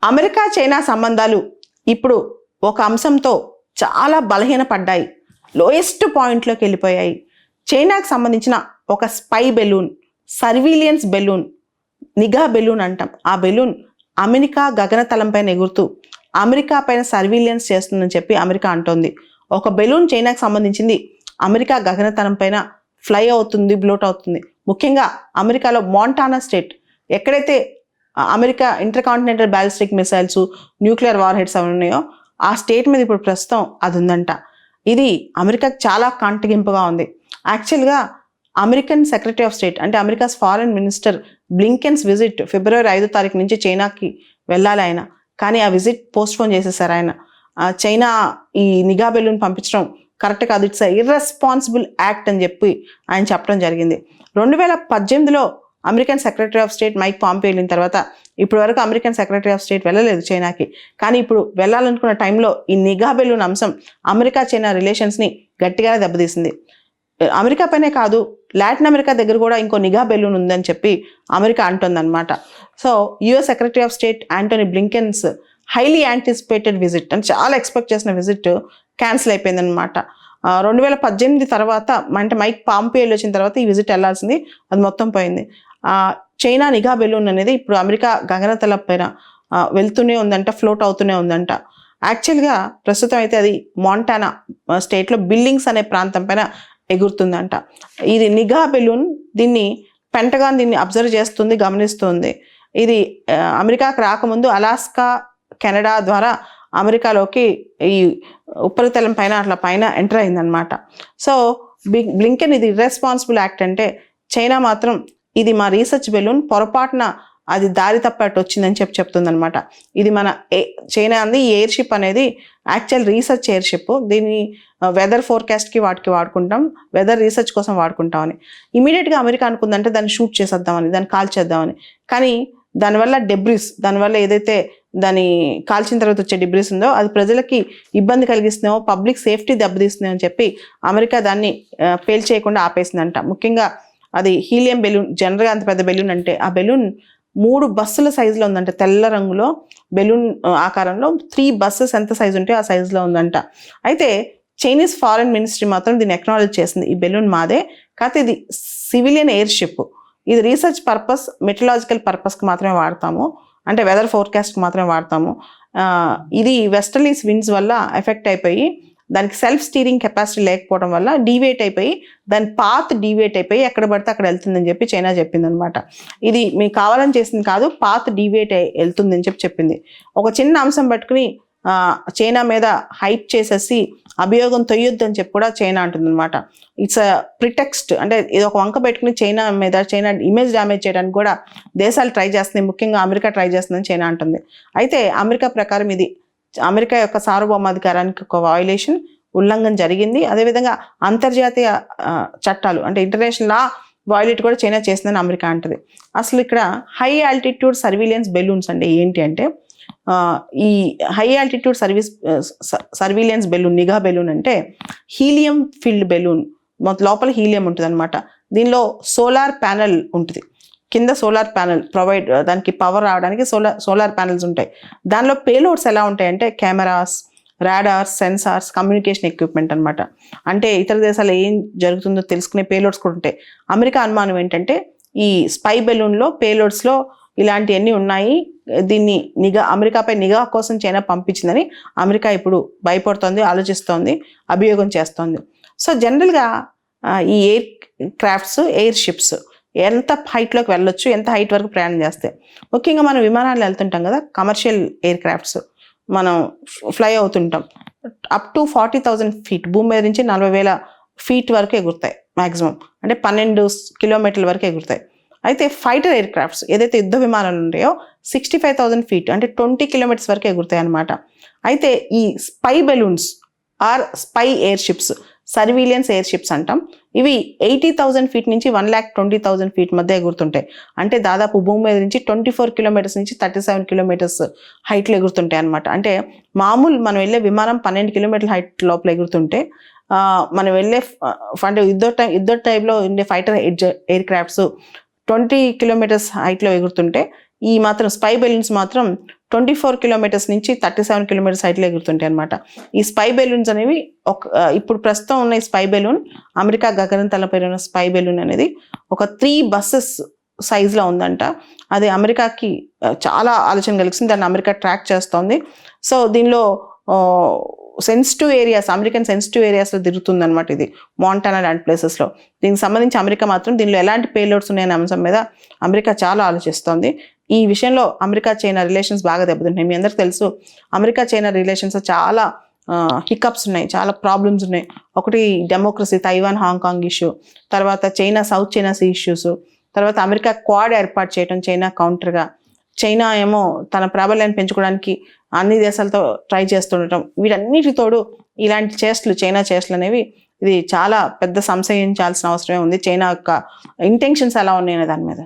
America China సంబంధాలు ఇప్పుడు ఒక అంశంతో చాలా బలహీనపడ్డాయి, లోయెస్ట్ పాయింట్లోకి వెళ్ళిపోయాయి. చైనాకు సంబంధించిన ఒక స్పై బెలూన్, సర్వీలియన్స్ బెలూన్, నిఘా బెలూన్ అంటాం, ఆ బెలూన్ అమెరికా గగనతలం పైన ఎగురుతూ అమెరికా పైన సర్వీలియన్స్ చేస్తుందని చెప్పి అమెరికా అంటోంది. ఒక బెలూన్ చైనాకు సంబంధించింది అమెరికా గగనతలం పైన ఫ్లై అవుతుంది, బ్లోట్ అవుతుంది. ముఖ్యంగా అమెరికాలో మోంటానా స్టేట్, ఎక్కడైతే America intercontinental ballistic missiles, nuclear war heads అవి ఉన్నాయో ఆ స్టేట్ మీద ఇప్పుడు ప్రస్తుతం అది ఉందంట. ఇది అమెరికాకు చాలా కంటగింపుగా ఉంది. యాక్చువల్గా అమెరికన్ సెక్రటరీ ఆఫ్ స్టేట్ అంటే అమెరికాస్ ఫారెన్ మినిస్టర్ బ్లింకెన్స్ విజిట్ ఫిబ్రవరి 5వ తారీఖు నుంచి చైనాకి వెళ్ళాలి ఆయన, కానీ ఆ విజిట్ పోస్ట్పోన్ చేసేసారు ఆయన. చైనా ఈ నిఘా బెలూన్ పంపించడం కరెక్ట్ కాదు, ఇట్స్ ఇర్రెస్పాన్సిబుల్ యాక్ట్ అని చెప్పి ఆయన చెప్పడం జరిగింది. 2018లో American secretary of state Mike Pompeo వెళ్ళిన తర్వాత ఇప్పటి వరకు అమెరికన్ సెక్రటరీ ఆఫ్ స్టేట్ వెళ్ళలేదు చైనాకి. కానీ ఇప్పుడు వెళ్ళాలనుకున్న టైంలో ఈ నిఘా బెలూన్ అంశం అమెరికా చైనా రిలేషన్స్ని గట్టిగానే దెబ్బతీసింది. అమెరికా పైనే కాదు, లాటిన్ అమెరికా దగ్గర కూడా ఇంకో నిఘా బెలూన్ ఉందని చెప్పి అమెరికా అంటుందన్నమాట. So US secretary of state Antony Blinken's highly anticipated visit అని చాలా ఎక్స్పెక్ట్ చేసిన విజిట్ క్యాన్సిల్ అయిపోయిందనమాట. 2018 తర్వాత అంటే మైక్ పాంపియో వచ్చిన తర్వాత ఈ విజిట్ వెళ్లాల్సింది, అది మొత్తం పోయింది. చైనా నిఘా బెలూన్ అనేది ఇప్పుడు అమెరికా గగనతలం పైన వెళ్తూనే ఉందంట, ఫ్లోట్ అవుతూనే ఉందంట. యాక్చువల్గా ప్రస్తుతం అయితే అది మోంటానా స్టేట్లో బిల్లింగ్స్ అనే ప్రాంతం పైన ఎగురుతుందంట. ఇది నిఘా బెలూన్, దీన్ని పెంటగాన్ దీన్ని అబ్జర్వ్ చేస్తుంది, గమనిస్తుంది. ఇది అమెరికాకు రాకముందు అలాస్కా, కెనడా ద్వారా అమెరికాలోకి ఈ ఉపరితలం పైన అట్లా పైన ఎంటర్ అయిందనమాట. సో బ్లింకెన్ ఇది ఇర్రెస్పాన్సిబుల్ యాక్ట్ అంటే, చైనా మాత్రం ఇది మా రీసెర్చ్ బెలూన్ పొరపాటున అది దారి తప్పట్టు వచ్చిందని చెప్తుందనమాట. ఇది మన చైనా అంది ఈ ఎయిర్షిప్ అనేది యాక్చువల్ రీసెర్చ్ ఎయిర్షిప్, దీన్ని వెదర్ ఫోర్కాస్ట్కి వాటికి వాడుకుంటాం, వెదర్ రీసెర్చ్ కోసం వాడుకుంటామని. ఇమీడియట్గా అమెరికా అనుకుందంటే దాన్ని షూట్ చేసేద్దామని, దాన్ని కాల్ చేద్దామని. కానీ దానివల్ల డెబ్రిస్, దానివల్ల ఏదైతే దాన్ని కాల్చిన తర్వాత వచ్చే డిబ్రిస్ ఉందో అది ప్రజలకి ఇబ్బంది కలిగిస్తుందో, పబ్లిక్ సేఫ్టీ దెబ్బతీస్తుందో అని చెప్పి అమెరికా దాన్ని పేల్చేయకుండా ఆపేసిందంట. ముఖ్యంగా అది హీలియం బెలూన్, జనరల్గా అంత పెద్ద బెలూన్ అంటే ఆ బెలూన్ 3 బస్సుల సైజులో ఉందంట, తెల్ల రంగులో బెలూన్ ఆకారంలో 3 బస్సెస్ ఎంత సైజు ఉంటే ఆ సైజులో ఉందంట. అయితే చైనీస్ ఫారెన్ మినిస్ట్రీ మాత్రం దీన్ని ఎక్నాలెడ్జ్ చేసింది, ఈ బెలూన్ మాదే, కాకపోతే ఇది సివిలియన్ ఎయిర్షిప్, ఇది రీసెర్చ్ పర్పస్, మెటలాజికల్ పర్పస్కి మాత్రమే వాడతాము, అంటే వెదర్ ఫోర్కాస్ట్కి మాత్రమే వాడతాము. ఇది వెస్టర్లీస్ విండ్స్ వల్ల ఎఫెక్ట్ అయిపోయి దానికి సెల్ఫ్ స్టీరింగ్ కెపాసిటీ లేకపోవడం వల్ల డీవియేట్ అయిపోయి, దాని పాత్ డీవియేట్ అయిపోయి ఎక్కడ పడితే అక్కడ వెళ్తుందని చెప్పి చైనా చెప్పిందనమాట. ఇది మీకు కావాలని చేసింది కాదు, పాత్ డీవియేట్ వెళ్తుందని చెప్పింది. ఒక చిన్న అంశం పట్టుకుని చైనా మీద హైప్ చేసేసి అభియోగం తొయ్యొద్దు అని చెప్పి కూడా చైనా అంటుందన్నమాట. ఇట్స్ ప్రిటెక్స్ట్, అంటే ఇది ఒక వంక పెట్టుకుని చైనా మీద, చైనా ఇమేజ్ డ్యామేజ్ చేయడానికి కూడా దేశాలు ట్రై చేస్తున్నాయి, ముఖ్యంగా అమెరికా ట్రై చేస్తుందని చైనా అంటుంది. అయితే అమెరికా ప్రకారం ఇది అమెరికా యొక్క సార్వభౌమాధికారానికి ఒక వయోలేషన్, ఉల్లంఘన జరిగింది. అదేవిధంగా అంతర్జాతీయ చట్టాలు అంటే ఇంటర్నేషనల్ లా వయోలేట్ కూడా చైనా చేసిందని అమెరికా అంటది. అసలు ఇక్కడ హై ఆల్టిట్యూడ్ సర్వీలియన్స్ బెలూన్స్ అంటే ఏంటి అంటే, ఈ హై ఆల్టిట్యూడ్ సర్వీలియన్స్ బెలూన్, నిఘా బెలూన్ అంటే హీలియం ఫిల్డ్ బెలూన్, లోపల హీలియం ఉంటుంది అనమాట. దీనిలో సోలార్ ప్యానెల్ ఉంటుంది, కింద సోలార్ ప్యానెల్ ప్రొవైడ్, దానికి పవర్ రావడానికి సోలార్ ప్యానెల్స్ ఉంటాయి. దానిలో పేలోడ్స్ ఎలా ఉంటాయంటే cameras, radars, sensors, communication equipment అనమాట. అంటే ఇతర దేశాల్లో ఏం జరుగుతుందో తెలుసుకునే పేలోడ్స్ కూడా ఉంటాయి. అమెరికా అనుమానం ఏంటంటే ఈ స్పై బెలూన్లో పేలోడ్స్లో ఇలాంటివన్నీ ఉన్నాయి, దీన్ని అమెరికాపై నిఘా కోసం చైనా పంపించిందని అమెరికా ఇప్పుడు భయపడుతోంది, ఆలోచిస్తోంది, అభియోగం చేస్తోంది. సో జనరల్గా ఈ ఎయిర్ క్రాఫ్ట్స్, ఎయిర్ షిప్స్ ఎంత హైట్లోకి వెళ్ళొచ్చు, ఎంత హైట్ వరకు ప్రయాణం చేస్తే, ముఖ్యంగా మనం విమానాలు వెళ్తుంటాం కదా, కమర్షియల్ ఎయిర్ క్రాఫ్ట్స్ మనం ఫ్లై అవుతుంటాం, అప్ టు 40,000 ఫీట్, భూమి మీద నుంచి 40,000 ఫీట్ వరకు ఎగురుతాయి మ్యాక్సిమం, అంటే 12 కిలోమీటర్ల వరకు ఎగురుతాయి. అయితే ఫైటర్ ఎయిర్ క్రాఫ్ట్స్ ఏదైతే యుద్ధ విమానాలు ఉంటాయో 65,000 ఫీట్, అంటే 20 కిలోమీటర్స్ వరకు ఎగురుతాయి అనమాట. అయితే ఈ spy balloons or spy airships, surveillance airships అంటాం, ఇవి 80,000 ఫీట్ నుంచి 1,20,000 ఫీట్ మధ్య ఎగురుతుంటాయి. అంటే దాదాపు భూమి మీద నుంచి 24 కిలోమీటర్స్ నుంచి 37 కిలోమీటర్స్ హైట్లో ఎగురుతుంటాయి అనమాట. అంటే మామూలు మనం వెళ్ళే విమానం 12 కిలోమీటర్ల హైట్ లోపల ఎగురుతుంటే, మనం వెళ్ళే అంటే యుద్ధ టైంలో ఉండే ఫైటర్ ఎయిర్ క్రాఫ్ట్స్ 20 కిలోమీటర్స్ హైట్లో ఎగురుతుంటే, ఈ మాత్రం స్పై బెలూన్స్ మాత్రం 24 కిలోమీటర్స్ నుంచి 37 కిలోమీటర్స్ హైట్లో ఎగురుతుంటాయి అనమాట. ఈ స్పై బెలూన్స్ అనేవి ఇప్పుడు ప్రస్తుతం ఉన్న ఈ స్పై బెలూన్, అమెరికా గగనతలంపై ఉన్న స్పై బెలూన్ అనేది ఒక 3 బస్సెస్ సైజులో ఉందంట. అది అమెరికాకి చాలా ఆలోచన కలిగింది, దాన్ని అమెరికా ట్రాక్ చేస్తోంది. సో దీనిలో సెన్సిటివ్ ఏరియాస్, అమెరికన్ సెన్సిటివ్ ఏరియాస్లో తిరుగుతుంది అనమాట ఇది, మాంటానా లాంటి ప్లేసెస్లో. దీనికి సంబంధించి అమెరికా మాత్రం దీనిలో ఎలాంటి పేలోడ్స్ ఉన్నాయనే అంశం మీద అమెరికా చాలా ఆలోచిస్తోంది. ఈ విషయంలో అమెరికా చైనా రిలేషన్స్ బాగా దెబ్బతింటున్నాయి. మీ అందరికీ తెలుసు అమెరికా చైనా రిలేషన్స్ చాలా హికప్స్ ఉన్నాయి, చాలా ప్రాబ్లమ్స్ ఉన్నాయి. ఒకటి డెమోక్రసీ, తైవాన్ హాంకాంగ్ ఇష్యూ, తర్వాత China South China Sea issues, తర్వాత అమెరికా క్వాడ్ ఏర్పాటు చేయడం చైనా కౌంటర్గా, చైనా ఏమో తన ప్రాబల్యాన్ని పెంచుకోవడానికి అన్ని దేశాలతో ట్రై చేస్తుండటం, వీటన్నిటి తోడు ఇలాంటి చైనా చేష్టలు అనేవి ఇది చాలా పెద్ద సంశయించాల్సిన అవసరమే ఉంది. చైనా యొక్క ఇంటెన్షన్స్ ఎలా ఉన్నాయనే దాని మీద.